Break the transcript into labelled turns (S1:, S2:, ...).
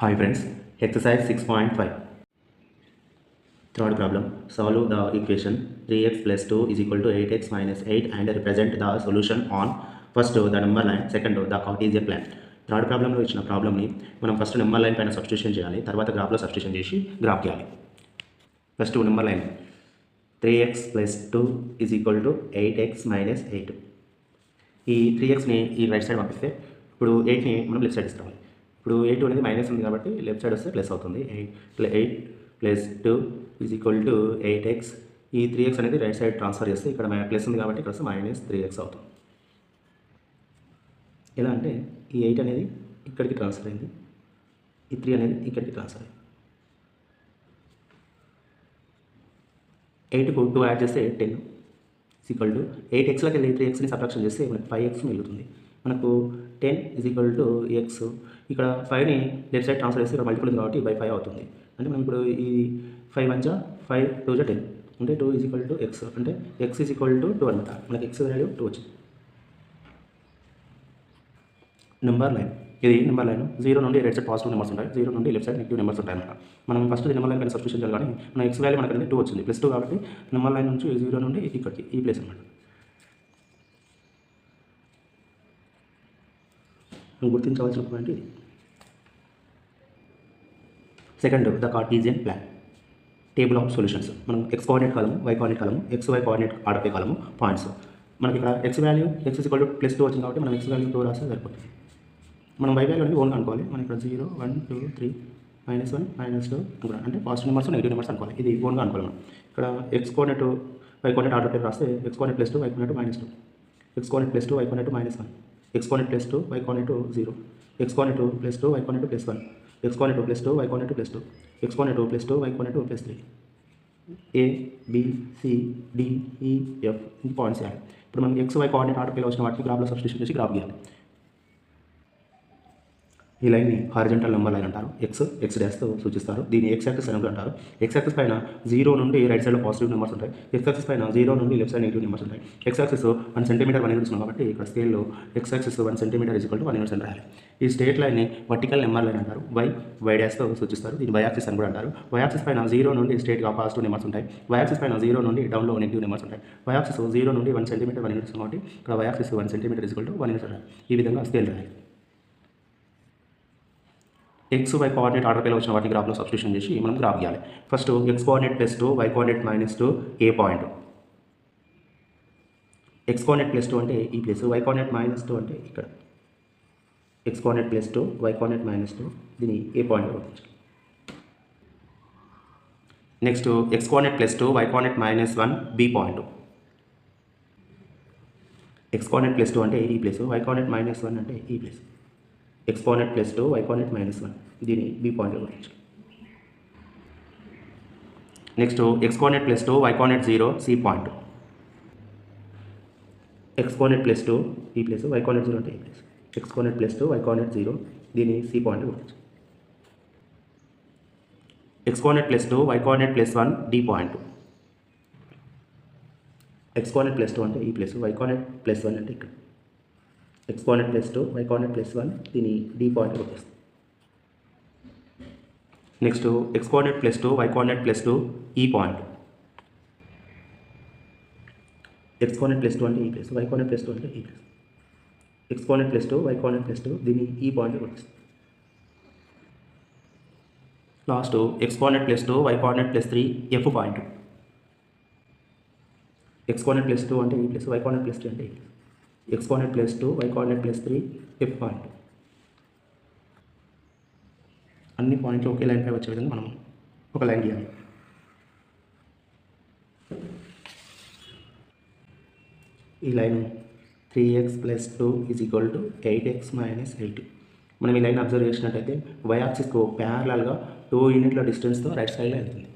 S1: Hi friends, exercise 6.5. Third problem. Solve the equation 3x plus 2 is equal to 8x minus 8 and represent the solution on first the number line, second the Cartesian plan. Third ప్రాబ్లంలో ఇచ్చిన ప్రాబ్లమ్ని మనం first number line పైన substitution చేయాలి, తర్వాత గ్రాఫ్లో substitution చేసి graph చేయాలి. First number line 3x plus 2 is equal to 8x minus 8. ఈ 3xని ఈ రైట్ సైడ్ పంపిస్తే ఇప్పుడు 8ని మనం లెఫ్ట్ సైడ్ ఇస్తాం. ఇప్పుడు 8 అనేది మైనస్ ఉంది కాబట్టి లెఫ్ట్ సైడ్ వస్తే ప్లస్ అవుతుంది. 8 plus 2 is equal to 8x. ఈ 3x అనేది రైట్ సైడ్ ట్రాన్స్ఫర్ చేస్తే ఇక్కడ ప్లస్ ఉంది కాబట్టి ఇక్కడ వస్తే మైనస్ 3x అవుతుంది. ఎలా అంటే ఈ 8 అనేది ఇక్కడికి ట్రాన్స్ఫర్ అయింది, ఈ 3 అనేది ఇక్కడికి ట్రాన్స్ఫర్ అయింది. 8కు 2 యాడ్ చేస్తే 10 ఈక్వల్ టు 8xలోకి వెళ్ళి 3xని సబ్ట్రాక్షన్ చేస్తే మనకు 5x మిగులుతుంది. మనకు 10 ఈజ్ ఈక్వల్ టు x. ఇక్కడ 5ని లెఫ్ట్ సైడ్ ట్రాన్స్ఫర్ చేస్తే ఇక్కడ మల్టిపుల్ ఉంది కాబట్టి బై 5 అవుతుంది. అంటే మనం ఇప్పుడు ఈ 5 1 జా 5 2 జా 10 అంటే 2 ఈజ్ ఈక్వల్ టు x అంటే x ఈజ్ ఈక్వల్ టు 2 అనమాట. మనకి x వాల్యూ 2 వచ్చింది. నెంబర్ లైన్ ఇది నెంబర్ లైన్ 0 నుండి రైట్ సైడ్ పాజిటివ్ నెంబర్స్ ఉంటాయి, 0 నుండి లెఫ్ట్ సైడ్ నెగిటివ్ నెంబర్స్ ఉంటాయి అనమాట. మనం ఫస్ట్ నెంబర్ లైన్ పైన సబ్స్టిట్యూషన్ చేయాలి కానీ మన x వాల్యూ మనకి 2 వచ్చింది, ప్లస్ 2 కాబట్టి నెంబర్ లైన్ నుంచి 0 నుండి ఇక్కడికి ఈ ప్లేస్ అనమాట. గుర్తించవలసిన పాయింట్ ఇది. Second the Cartesian plan. Table of solutions. మనం x కోఆర్డినేట్ కాలము, y కోఆర్డినేట్ కాలము, xy కోఆర్డినేట్ ఆర్డర్ పై కాలము, పాయింట్స్. మనకి ఇక్కడ x value x is equal to plus 2 వచ్చింది కాబట్టి మనం x వాల్యూ 2 రాస్తే సరిపోతుంది. మనం y వాల్యూ అనేది ఓన్గా అనుకోవాలి. మనం ఇక్కడ 0 1 2 3 -1 -2 అనుకోవాలి, అంటే పాజిటివ్ నెంబర్స్ నెగిటివ్ నెంబర్స్ అనుకోవాలి. ఇది ఓన్గా అనుకోవాలి. మనం ఇక్కడ x coordinate y coordinate order పై రాస్తే x coordinate plus 2 y coordinate -2, x coordinate plus 2 y coordinate -1, x coordinate plus 2 y coordinate 0, x coordinate plus 2 y coordinate plus 1, x coordinate plus 2 y coordinate plus 2, x coordinate plus 2 y coordinate plus 3. A B C D E F ఈ points చేయాలి. ఇప్పుడు మనం XY coordinate order పైలో వచ్చిన వాటికి గ్రాఫ్లో substitution చేసి graph గీయాలి. ఈ లైన్ని హారిజంటల్ నెంబర్ లైన్ అంటారు. x డాష్తో సూచిస్తారు. దీన్ని x యాక్సిస్ అని అంటారు. x యాక్సిస్ పైన 0 నుండి రైట్ సైడ్లో పాజిటివ్ నెంబర్స్ ఉంటాయి, x యాక్సిస్ పైన 0 నుండి లెఫ్ట్ సైడ్ నెగిటివ్ నెంబర్స్ ఉంటాయి. x యాక్సిస్ 1 సెంటీమీటర్ 1 యూనిట్స్ కాబట్టి ఇక్కడ స్కేల్లో x axis 1 centimetre is equal to 1 units అని రాయాలి. ఈ స్ట్రేట్ లైన్ని వర్టికల్ నెంబర్ లైన్ అంటారు. y డాష్తో సూచిస్తారు. దీన్ని y యాక్సిస్ అని కూడా అంటారు. y యాక్సిస్ పైన 0 నుండి స్ట్రేట్గా పాజిటివ్ నెంబర్స్ ఉంటాయి, y యాక్సిస్ పైన 0 నుండి డౌన్లో నెగిటివ్ నెంబర్స్ ఉంటాయి. y యాక్సిస్ 0 నుండి 1 సెంటీమీటర్ 1 యూనిట్స్ కాబట్టి ఇక్కడ y axis 1 centimetre is equal to 1 units రాయాలి. ఈ విధంగా స్కేల్ రాయాలి. XY కోఆర్డినేట్ ఆర్డర్ పైలో వచ్చిన వాటిని గ్రాఫ్లో సబ్స్టిట్యూషన్ చేసి మనం గ్రాఫ్ గీయాలి. First x coordinate plus 2 y coordinate -2 ఏ పాయింట్. x కోఆర్డినేట్ ప్లస్ 2 అంటే ఈ ప్లేస్, y కోఆర్డినేట్ -2 అంటే ఇక్కడ. x coordinate plus 2 y coordinate -2 దీన్ని ఏ పాయింట్ గుర్తించాలి. Next x coordinate plus 2 y coordinate -1 B point. x coordinate plus 2 అంటే ఈ place, y coordinate -1 అంటే ఈ place. x coordinate plus 2 y coordinate -1 దీన్ని బి పాయింట్ గుర్తించాలి. Next x coordinate plus 2 y coordinate 0 C point. x coordinate plus 2 ఈ place, y coordinate 0 అంటే ఈ place. x coordinate plus 2 y coordinate 0 దీన్ని C point గుర్తించాలి. x coordinate plus 2 y coordinate plus 1 D point. x coordinate plus 2 అంటే ఈ place, y coordinate plus 1 అంటే ఇక్కడ. x coordinate plus 2 y coordinate plus 1 దీన్ని D point గుర్తిస్తుంది. Next x coordinate plus 2 y coordinate plus 2 ఈ point. x coordinate plus 2 అంటే ఈ place, y coordinate plus 2 అంటే ఈ place. x coordinate plus 2 y coordinate plus 2 దీన్ని ఈ పాయింట్ గుర్తిస్తుంది. Last x coordinate plus 2 y coordinate plus 3 F point. x coordinate plus 2 అంటే ఈ ప్లేస్, y కోఆర్డినేట్ ప్లస్ 3 అంటే ఈ place. x coordinate plus 2 y coordinate plus 3 F point. అన్ని పాయింట్లు ఒకే line పై వచ్చే విధంగా మనం ఒక లైన్ గీయాలి. ఈ line 3x plus 2 is equal to 8x minus 8. మనం ఈ లైన్ అబ్జర్వ్ చేసినట్టయితే y యాక్సిస్కు ప్యారలల్గా 2 యూనిట్ల డిస్టెన్స్తో రైట్ సైడ్లో వెళ్తుంది.